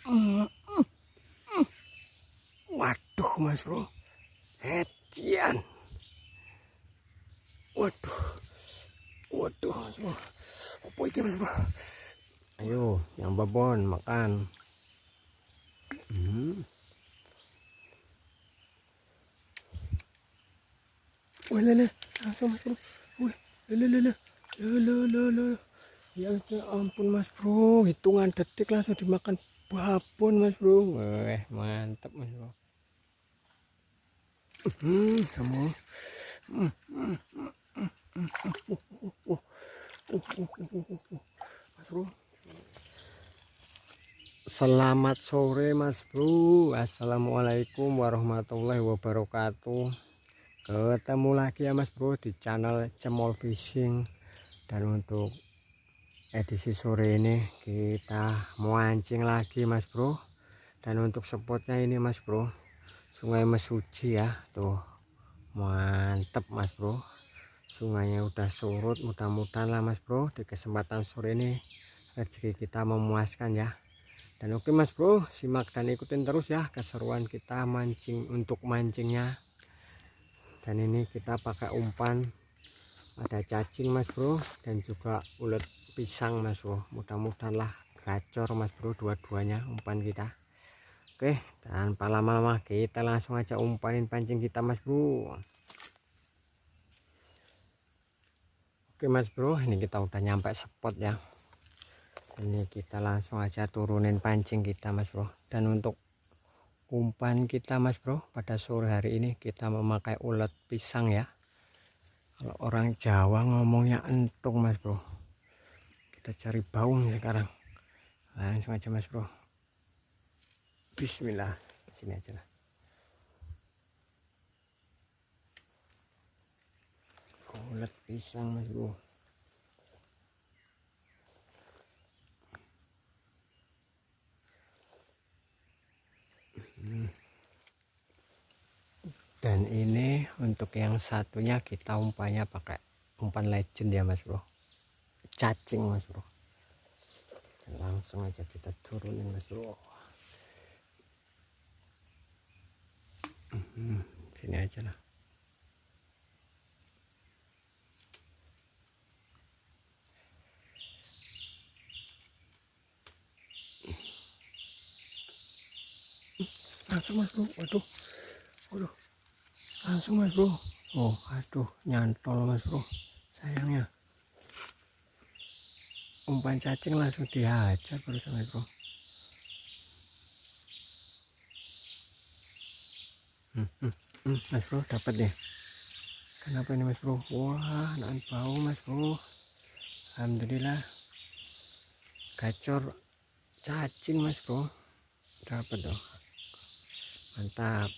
Mm, Waduh mas bro, hetian. Waduh, waduh mas bro. Apa itu mas bro? Ayo, yang babon makan. Wih lele, langsung mas bro. Wih, lele lele, lele lele. Ya ampun mas bro, hitungan detik langsung dimakan babon mas bro. Wih, mantap mas bro. Kamu. Mas bro. Selamat sore mas bro. Assalamualaikum warahmatullahi wabarakatuh. Ketemu lagi ya mas bro di channel Cemol Fishing. Dan untuk edisi sore ini kita mau mancing lagi mas bro. Dan untuk spotnya ini mas bro, Sungai Mesuji ya. Tuh mantep mas bro, sungainya udah surut. Mudah-mudahan lah mas bro di kesempatan sore ini rezeki kita memuaskan ya. Dan oke mas bro, simak dan ikutin terus ya keseruan kita mancing untuk mancingnya. Dan ini kita pakai umpan, ada cacing mas bro, dan juga ulet pisang mas bro. Mudah-mudahan lah gacor mas bro dua-duanya umpan kita. Oke, tanpa lama-lama kita langsung aja umpanin pancing kita mas bro. Oke mas bro, ini kita udah nyampe spot ya. Ini kita langsung aja turunin pancing kita mas bro. Dan untuk umpan kita mas bro pada sore hari ini kita memakai ulet pisang ya. Kalau orang Jawa ngomongnya entung mas bro. Kita cari baung sekarang. Langsung aja mas bro. Bismillah. Sini aja lah. Ulet pisang mas bro. Dan ini untuk yang satunya kita umpannya pakai umpan legend ya mas bro, cacing mas bro. Dan langsung aja kita turunin mas bro. Sini aja lah. Langsung mas bro, waduh, waduh, langsung mas bro. Oh aduh, nyantol mas bro, sayangnya umpan cacing langsung dihajar barusan mas bro. Mas bro dapat deh. Kenapa ini mas bro? Wah, nahan bau mas bro. Alhamdulillah gacor cacing mas bro, dapat dong, mantap.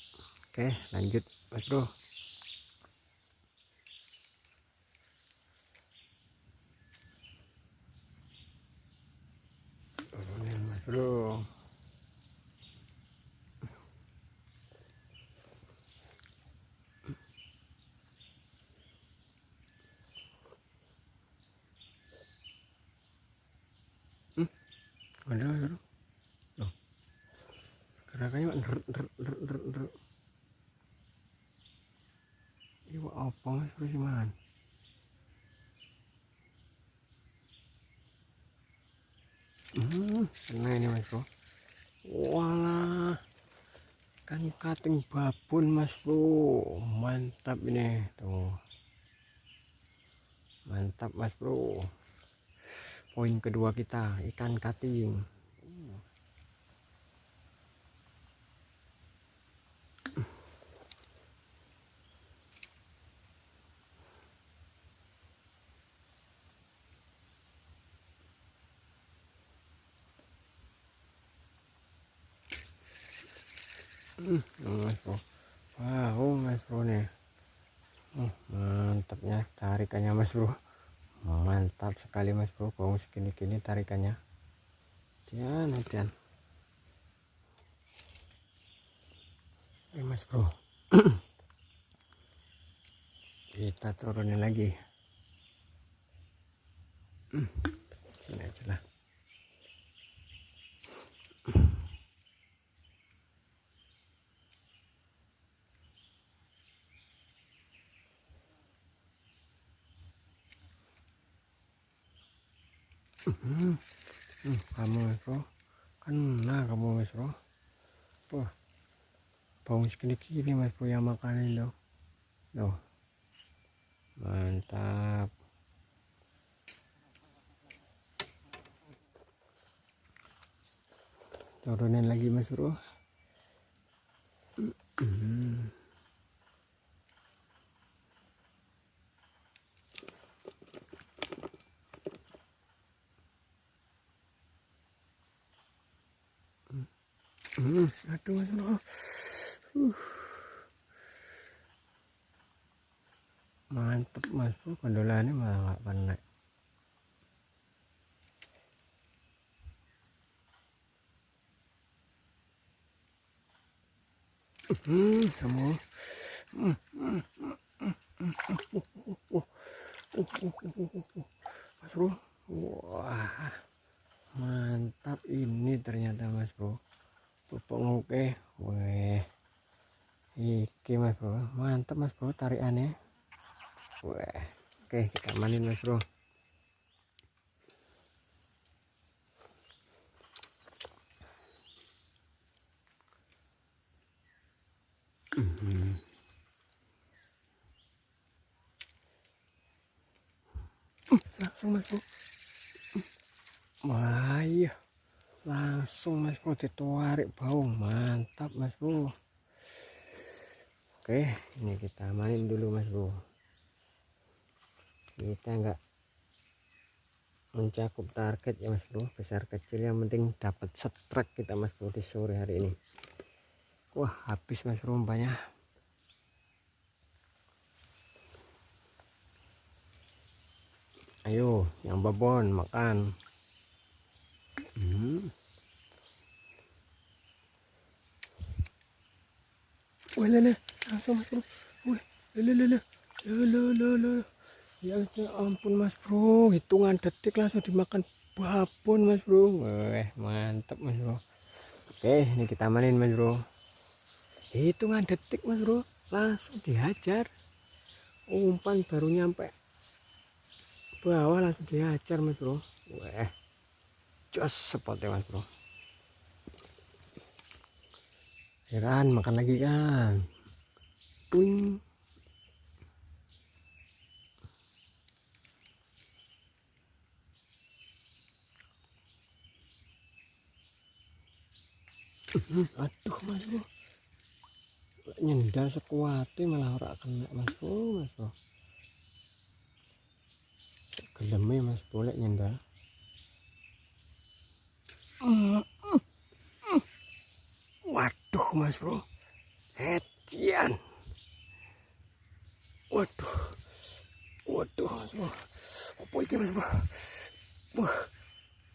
Oke lanjut mas bro. Turunin mas bro. Ada mas bro. Loh, gerakannya ini apa mas bro cuman. Kena ini mas bro. Walah, kan kating babon mas bro, mantap ini tuh, mantap mas bro. Poin kedua kita ikan kating. Mas bro, wow mas bro nih. Mantapnya tarikannya mas bro, mantap sekali mas bro. Bau segini-gini tarikannya, nantian. Mas bro, kita turunin lagi. Sini aja lah. Kamu mas bro, kena kamu mas bro. Wah, bau segini mas bro yang makanin loh. Loh, mantap. Turunin lagi mas bro. Aduh mas bro. Mantep mas bro, kondolannya malah gak kena. Kamu mas bro. Wah, mantap ini ternyata mas bro. Pupuk oke. Weh, iki mas bro, mantap mas bro tarikannya. Weh, oke kita manin mas bro. Langsung mas bro. Wah iya, langsung mas bro ditarik baung. Mantap mas bro. Oke, ini kita mainin dulu mas bro. Kita enggak mencakup target ya mas bro, besar kecil yang penting dapat strike kita mas bro di sore hari ini. Wah, habis mas bro umpannya. Ayo yang babon makan. Wih lele, langsung mas bro. Wih lele. Ya ampun mas bro, hitungan detik langsung dimakan babon mas bro. Wih mantap mas bro. Oke, ini kita mainin mas bro. Hitungan detik mas bro, langsung dihajar. Umpan baru nyampe bawah langsung dihajar mas bro. Wih, jos spotnya mas bro. Ya kan, makan lagi kan. Twing. Aduh mas bro, nyendal sekuatnya malah ora kena mas bro. Gelemnya mas bro lek nyendal. Waduh mas bro, hetian. Waduh mas bro, apa ini mas bro.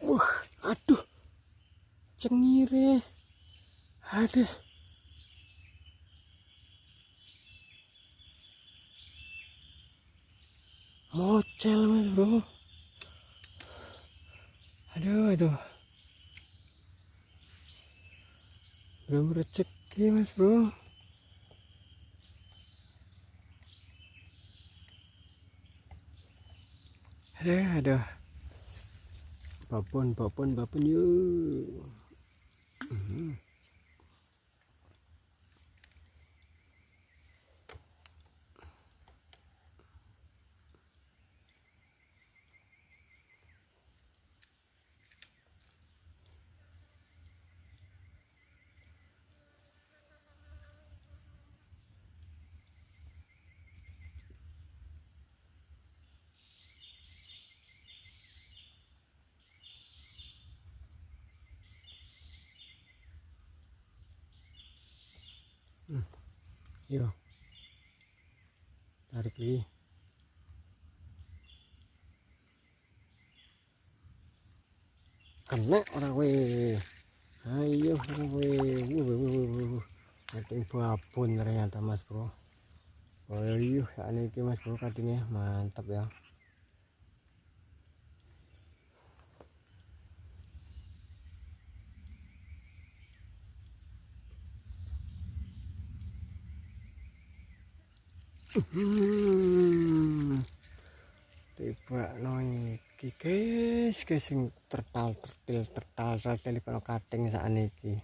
Wah aduh, cengire. Aduh, mocel mas bro. Aduh, belum rezeki mas bro. Aduh, babon yuk. Yuk, tarik lagi. Kena orang weh. Ayo orang weh. Mating babon ternyata mas bro. Ayo saat ini mas bro katinya mantap ya. Tiba no iki iki guys sing tertal kalau kating sakniki.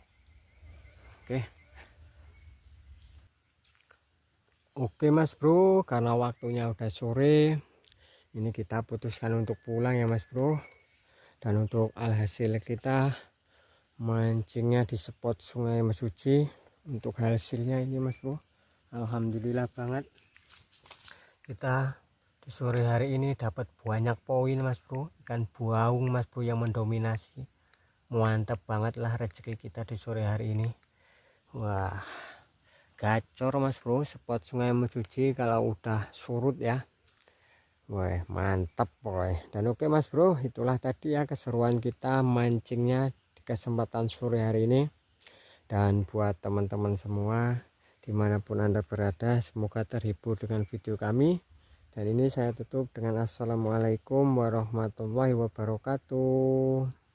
Oke Mas Bro, karena waktunya udah sore, ini kita putuskan untuk pulang ya Mas Bro. Dan untuk alhasil kita mancingnya di spot Sungai Mesuji. Untuk hasilnya ini Mas Bro, alhamdulillah banget. Kita di sore hari ini dapat banyak poin Mas Bro, ikan buaung Mas Bro yang mendominasi. Mantap banget lah rezeki kita di sore hari ini. Wah, gacor Mas Bro, spot Sungai Mesuji kalau udah surut ya. Wah, mantap boy. Dan oke Mas Bro, itulah tadi ya keseruan kita mancingnya di kesempatan sore hari ini. Dan buat teman-teman semua dimanapun Anda berada, semoga terhibur dengan video kami. Dan ini saya tutup dengan assalamualaikum warahmatullahi wabarakatuh.